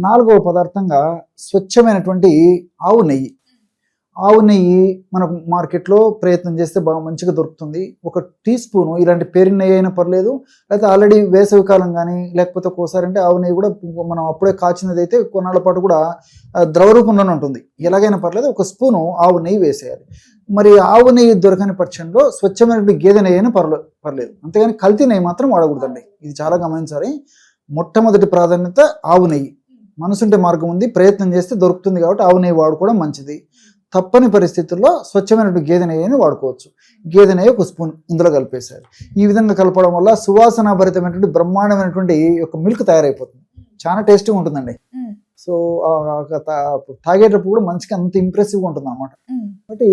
నాలుగవ పదార్థంగా స్వచ్ఛమైనటువంటి ఆవు నెయ్యి. ఆవు నెయ్యి మనకు మార్కెట్లో ప్రయత్నం చేస్తే బాగా మంచిగా దొరుకుతుంది. ఒక టీ స్పూను ఇలాంటి పేరిన నెయ్యి అయినా పర్లేదు, లేకపోతే ఆల్రెడీ వేసవి కాలం కానీ లేకపోతే ఒక్కోసారి అంటే ఆవు నెయ్యి కూడా మనం అప్పుడే కాచినది అయితే కొన్నాళ్ళ పాటు కూడా ద్రవ రూపంలోనే ఉంటుంది. ఎలాగైనా పర్లేదు, ఒక స్పూను ఆవు నెయ్యి వేసేయాలి. మరి ఆవు నెయ్యి దొరకని పక్షంలో స్వచ్ఛమైనటువంటి గేదె నెయ్యి అయినా పర్లేదు, అంతేగాని కల్తీ నెయ్యి మాత్రం వాడకూడదండి. ఇది చాలా గమనించాలి. మొట్టమొదటి ప్రాధాన్యత ఆవు నెయ్యి. మనసుంటే మార్గం ఉంది, ప్రయత్నం చేస్తే దొరుకుతుంది కాబట్టి ఆవు నెయ్యి వాడుకోవడం మంచిది. తప్పని పరిస్థితుల్లో స్వచ్ఛమైనటువంటి గేదె నెయ్యిని వాడుకోవచ్చు. గేదె నెయ్యి ఒక స్పూన్ ఇందులో కలిపేశారు. ఈ విధంగా కలపడం వల్ల సువాసన భరితమైనటువంటి బ్రహ్మాండమైనటువంటి ఒక మిల్క్ తయారైపోతుంది. చాలా టేస్టీగా ఉంటుందండి. సో తాగేటప్పుడు కూడా మంచిగా అంత ఇంప్రెసివ్గా ఉంటుంది అన్నమాట. కాబట్టి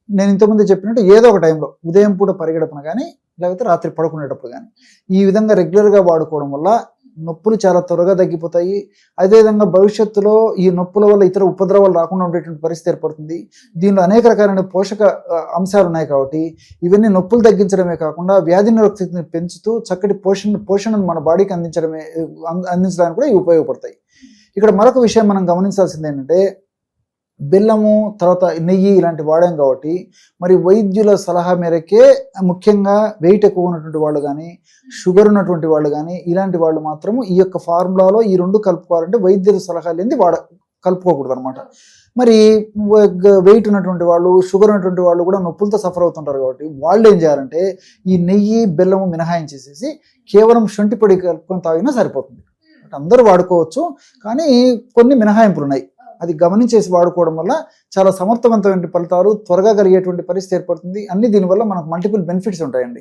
నేను ఇంతకుముందు చెప్పినట్టు ఏదో ఒక టైంలో ఉదయం పూట పరిగెడపన కానీ లేకపోతే రాత్రి పడుకునేటప్పుడు కానీ ఈ విధంగా రెగ్యులర్గా వాడుకోవడం వల్ల నొప్పులు చాలా త్వరగా తగ్గిపోతాయి. అదేవిధంగా భవిష్యత్తులో ఈ నొప్పుల వల్ల ఇతర ఉపద్రవాలు రాకుండా ఉండేటువంటి పరిస్థితి ఏర్పడుతుంది. దీనిలో అనేక రకాలైన పోషక అంశాలు ఉన్నాయి కాబట్టి ఇవన్నీ నొప్పులు తగ్గించడమే కాకుండా వ్యాధి నిరోధక శక్తిని పెంచుతూ చక్కటి పోషణను మన బాడీకి అందించడానికి కూడా ఇవి ఉపయోగపడతాయి. ఇక్కడ మరొక విషయం మనం గమనించాల్సింది ఏంటంటే, బెల్లము తర్వాత నెయ్యి ఇలాంటి వాడాం కాబట్టి మరి వైద్యుల సలహా మేరకే, ముఖ్యంగా వెయిట్ ఎక్కువ ఉన్నటువంటి వాళ్ళు కానీ షుగర్ ఉన్నటువంటి వాళ్ళు కానీ ఇలాంటి వాళ్ళు మాత్రము ఈ యొక్క ఫార్ములాలో ఈ రెండు కలుపుకోవాలంటే వైద్యుల సలహా లేనిది కలుపుకోకూడదు అనమాట. మరి వెయిట్ ఉన్నటువంటి వాళ్ళు షుగర్ ఉన్నటువంటి వాళ్ళు కూడా నొప్పులతో సఫర్ అవుతుంటారు కాబట్టి వాళ్ళు ఏం చేయాలంటే ఈ నెయ్యి బెల్లము మినహాయించేసేసి కేవలం శొంఠి పొడి కలుపుకొని తాగినా సరిపోతుంది. అందరూ వాడుకోవచ్చు, కానీ కొన్ని మినహాయింపులు ఉన్నాయి. అది గమనించేసి వాడుకోవడం వల్ల చాలా సమర్థవంతమైన ఫలితాలు త్వరగా కలిగేటువంటి పరిస్థితి ఏర్పడుతుంది. అన్ని దీనివల్ల మనకు మల్టిపుల్ బెనిఫిట్స్ ఉంటాయండి.